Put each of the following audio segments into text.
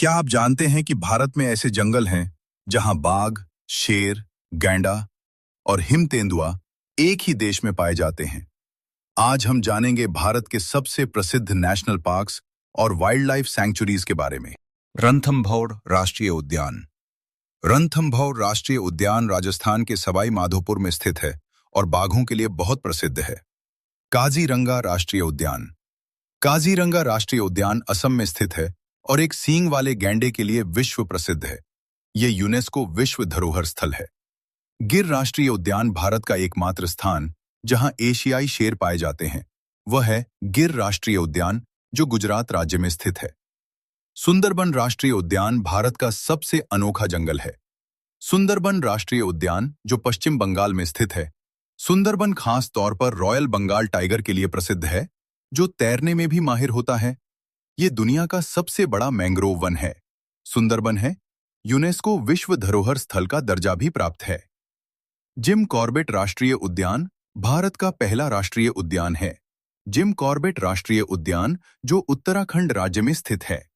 क्या आप जानते हैं कि भारत में ऐसे जंगल हैं जहां बाघ, शेर, गैंडा और हिम तेंदुआ एक ही देश में पाए जाते हैं। आज हम जानेंगे भारत के सबसे प्रसिद्ध नेशनल पार्क्स और वाइल्ड लाइफ सैंक्चुरीज के बारे में। रणथंभौर राष्ट्रीय उद्यान। रणथंभौर राष्ट्रीय उद्यान राजस्थान के सवाई माधोपुर में स्थित है और बाघों के लिए बहुत प्रसिद्ध है। काजीरंगा राष्ट्रीय उद्यान। काजीरंगा राष्ट्रीय उद्यान असम में स्थित है और एक सींग वाले गैंडे के लिए विश्व प्रसिद्ध है। ये यूनेस्को विश्व धरोहर स्थल है। गिर राष्ट्रीय उद्यान भारत का एकमात्र स्थान जहां एशियाई शेर पाए जाते हैं वह है गिर राष्ट्रीय उद्यान, जो गुजरात राज्य में स्थित है। सुंदरबन राष्ट्रीय उद्यान भारत का सबसे अनोखा जंगल है। सुंदरबन राष्ट्रीय उद्यान, जो पश्चिम बंगाल में स्थित है। सुंदरबन खास तौर पर रॉयल बंगाल टाइगर के लिए प्रसिद्ध है, जो तैरने में भी माहिर होता है। ये दुनिया का सबसे बड़ा मैंग्रोव वन है। सुंदरबन है यूनेस्को विश्व धरोहर स्थल का दर्जा भी प्राप्त है। जिम कॉर्बेट राष्ट्रीय उद्यान भारत का पहला राष्ट्रीय उद्यान है। जिम कॉर्बेट राष्ट्रीय उद्यान, जो उत्तराखंड राज्य में स्थित है।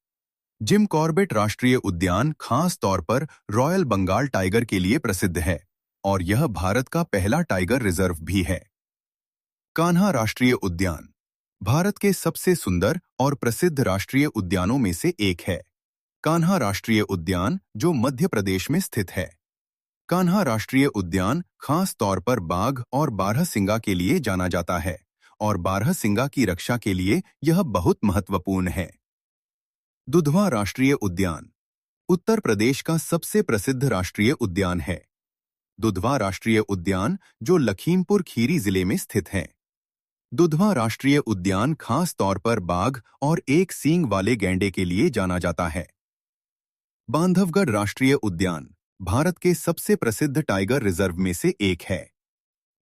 जिम कॉर्बेट राष्ट्रीय उद्यान खास तौर पर रॉयल बंगाल टाइगर के लिए प्रसिद्ध है और यह भारत का पहला टाइगर रिजर्व भी है। कान्हा राष्ट्रीय उद्यान भारत के सबसे सुंदर और प्रसिद्ध राष्ट्रीय उद्यानों में से एक है। कान्हा राष्ट्रीय उद्यान, जो मध्य प्रदेश में स्थित है। कान्हा राष्ट्रीय उद्यान खास तौर पर बाघ और बारहसिंगा के लिए जाना जाता है और बारहसिंगा की रक्षा के लिए यह बहुत महत्वपूर्ण है। दुधवा राष्ट्रीय उद्यान उत्तर प्रदेश का सबसे प्रसिद्ध राष्ट्रीय उद्यान है। दुधवा राष्ट्रीय उद्यान, जो लखीमपुर खीरी जिले में स्थित है। दुधवा राष्ट्रीय उद्यान खास तौर पर बाघ और एक सींग वाले गैंडे के लिए जाना जाता है। बांधवगढ़ राष्ट्रीय उद्यान भारत के सबसे प्रसिद्ध टाइगर रिजर्व में से एक है।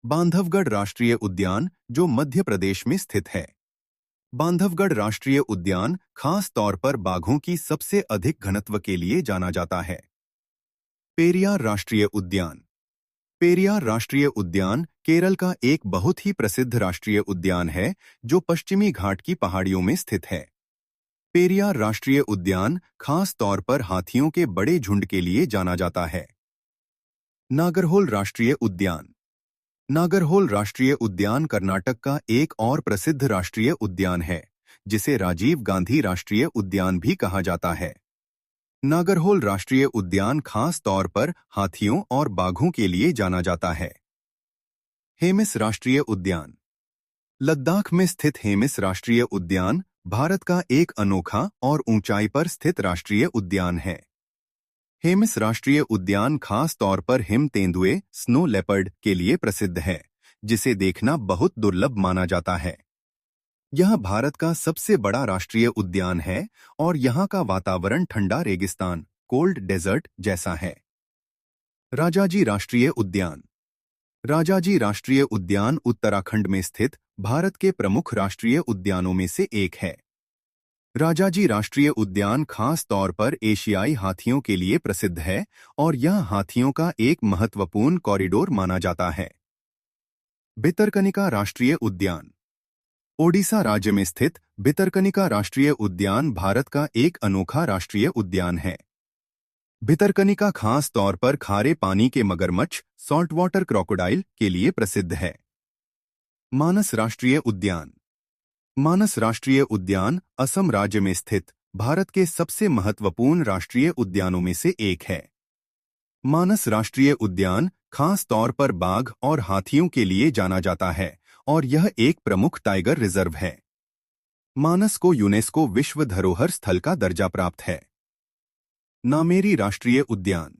बांधवगढ़ राष्ट्रीय उद्यान, जो मध्य प्रदेश में स्थित है। बांधवगढ़ राष्ट्रीय उद्यान खास तौर पर बाघों की सबसे अधिक घनत्व के लिए जाना जाता है। पेरियार राष्ट्रीय उद्यान। पेरियार राष्ट्रीय उद्यान केरल का एक बहुत ही प्रसिद्ध राष्ट्रीय उद्यान है, जो पश्चिमी घाट की पहाड़ियों में स्थित है। पेरियार राष्ट्रीय उद्यान खास तौर पर हाथियों के बड़े झुंड के लिए जाना जाता है। नागरहोल राष्ट्रीय उद्यान। नागरहोल राष्ट्रीय उद्यान कर्नाटक का एक और प्रसिद्ध राष्ट्रीय उद्यान है, जिसे राजीव गांधी राष्ट्रीय उद्यान भी कहा जाता है। नागरहोल राष्ट्रीय उद्यान खास तौर पर हाथियों और बाघों के लिए जाना जाता है। हेमिस राष्ट्रीय उद्यान। लद्दाख में स्थित हेमिस राष्ट्रीय उद्यान भारत का एक अनोखा और ऊंचाई पर स्थित राष्ट्रीय उद्यान है। हेमिस राष्ट्रीय उद्यान खास तौर पर हिम तेंदुए स्नो लेपर्ड के लिए प्रसिद्ध है, जिसे देखना बहुत दुर्लभ माना जाता है। यह भारत का सबसे बड़ा राष्ट्रीय उद्यान है और यहाँ का वातावरण ठंडा रेगिस्तान कोल्ड डेजर्ट जैसा है। राजाजी राष्ट्रीय उद्यान। राजाजी राष्ट्रीय उद्यान उत्तराखंड में स्थित भारत के प्रमुख राष्ट्रीय उद्यानों में से एक है। राजाजी राष्ट्रीय उद्यान खास तौर पर एशियाई हाथियों के लिए प्रसिद्ध है और यह हाथियों का एक महत्वपूर्ण कॉरिडोर माना जाता है। भितरकनिका राष्ट्रीय उद्यान। ओडिशा राज्य में स्थित भितरकनिका राष्ट्रीय उद्यान भारत का एक अनोखा राष्ट्रीय उद्यान है। भितरकनिका खास तौर पर खारे पानी के मगरमच्छ सॉल्ट वाटर क्रोकोडाइल के लिए प्रसिद्ध है। मानस राष्ट्रीय उद्यान। मानस राष्ट्रीय उद्यान असम राज्य में स्थित भारत के सबसे महत्वपूर्ण राष्ट्रीय उद्यानों में से एक है। मानस राष्ट्रीय उद्यान खास तौर पर बाघ और हाथियों के लिए जाना जाता है और यह एक प्रमुख टाइगर रिजर्व है। मानस को यूनेस्को विश्व धरोहर स्थल का दर्जा प्राप्त है। नामेरी राष्ट्रीय उद्यान।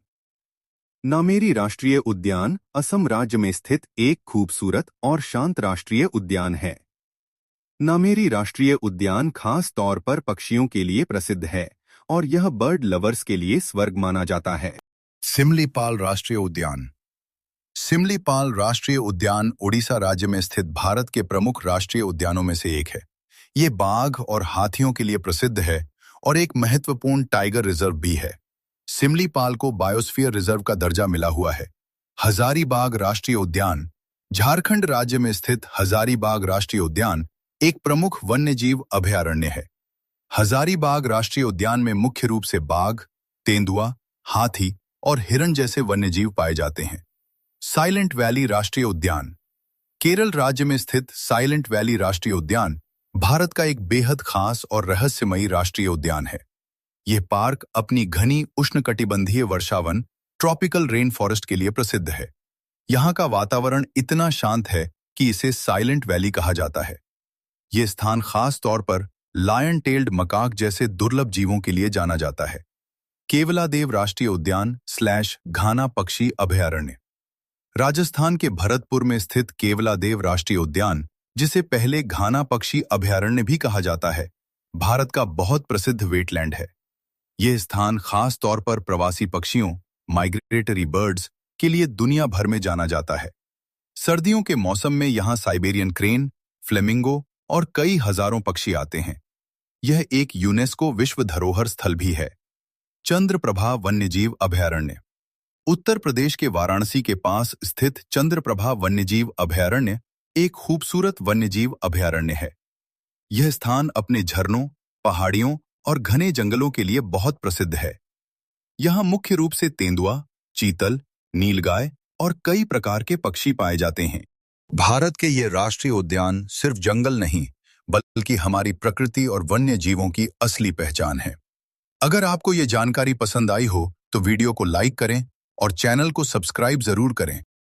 नामेरी राष्ट्रीय उद्यान असम राज्य में स्थित एक खूबसूरत और शांत राष्ट्रीय उद्यान है। नामेरी राष्ट्रीय उद्यान खास तौर पर पक्षियों के लिए प्रसिद्ध है और यह बर्ड लवर्स के लिए स्वर्ग माना जाता है। सिमलीपाल राष्ट्रीय उद्यान। सिमलीपाल राष्ट्रीय उद्यान ओडिशा राज्य में स्थित भारत के प्रमुख राष्ट्रीय उद्यानों में से एक है। ये बाघ और हाथियों के लिए प्रसिद्ध है और एक महत्वपूर्ण टाइगर रिजर्व भी है। सिमलीपाल को बायोस्फीयर रिजर्व का दर्जा मिला हुआ है। हजारीबाग राष्ट्रीय उद्यान झारखंड राज्य में स्थित हजारीबाग राष्ट्रीय उद्यान एक प्रमुख वन्यजीव अभयारण्य है। हजारीबाग राष्ट्रीय उद्यान में मुख्य रूप से बाघ, तेंदुआ, हाथी और हिरण जैसे वन्यजीव पाए जाते हैं। साइलेंट वैली राष्ट्रीय उद्यान। केरल राज्य में स्थित साइलेंट वैली राष्ट्रीय उद्यान भारत का एक बेहद खास और रहस्यमयी राष्ट्रीय उद्यान है। यह पार्क अपनी घनी उष्णकटिबंधीय वर्षावन ट्रॉपिकल रेन फॉरेस्ट के लिए प्रसिद्ध है। यहाँ का वातावरण इतना शांत है कि इसे साइलेंट वैली कहा जाता है। यह स्थान खास तौर पर लायन टेल्ड मकाक जैसे दुर्लभ जीवों के लिए जाना जाता है। केवलादेव राष्ट्रीय उद्यान / घाना पक्षी अभयारण्य। राजस्थान के भरतपुर में स्थित केवलादेव राष्ट्रीय उद्यान, जिसे पहले घाना पक्षी अभयारण्य भी कहा जाता है, भारत का बहुत प्रसिद्ध वेटलैंड है। यह स्थान खास तौर पर प्रवासी पक्षियों माइग्रेटरी बर्ड्स के लिए दुनिया भर में जाना जाता है। सर्दियों के मौसम में यहाँ साइबेरियन क्रेन, फ्लेमिंगो और कई हजारों पक्षी आते हैं। यह एक यूनेस्को विश्व धरोहर स्थल भी है। चंद्रप्रभा वन्यजीव अभयारण्य। उत्तर प्रदेश के वाराणसी के पास स्थित चंद्रप्रभा वन्यजीव अभयारण्य एक खूबसूरत वन्यजीव अभयारण्य है। यह स्थान अपने झरनों, पहाड़ियों और घने जंगलों के लिए बहुत प्रसिद्ध है। यहाँ मुख्य रूप से तेंदुआ, चीतल, नीलगाय और कई प्रकार के पक्षी पाए जाते हैं। भारत के ये राष्ट्रीय उद्यान सिर्फ जंगल नहीं, बल्कि हमारी प्रकृति और वन्य जीवों की असली पहचान है। अगर आपको ये जानकारी पसंद आई हो तो वीडियो को लाइक करें और चैनल को सब्सक्राइब जरूर करें।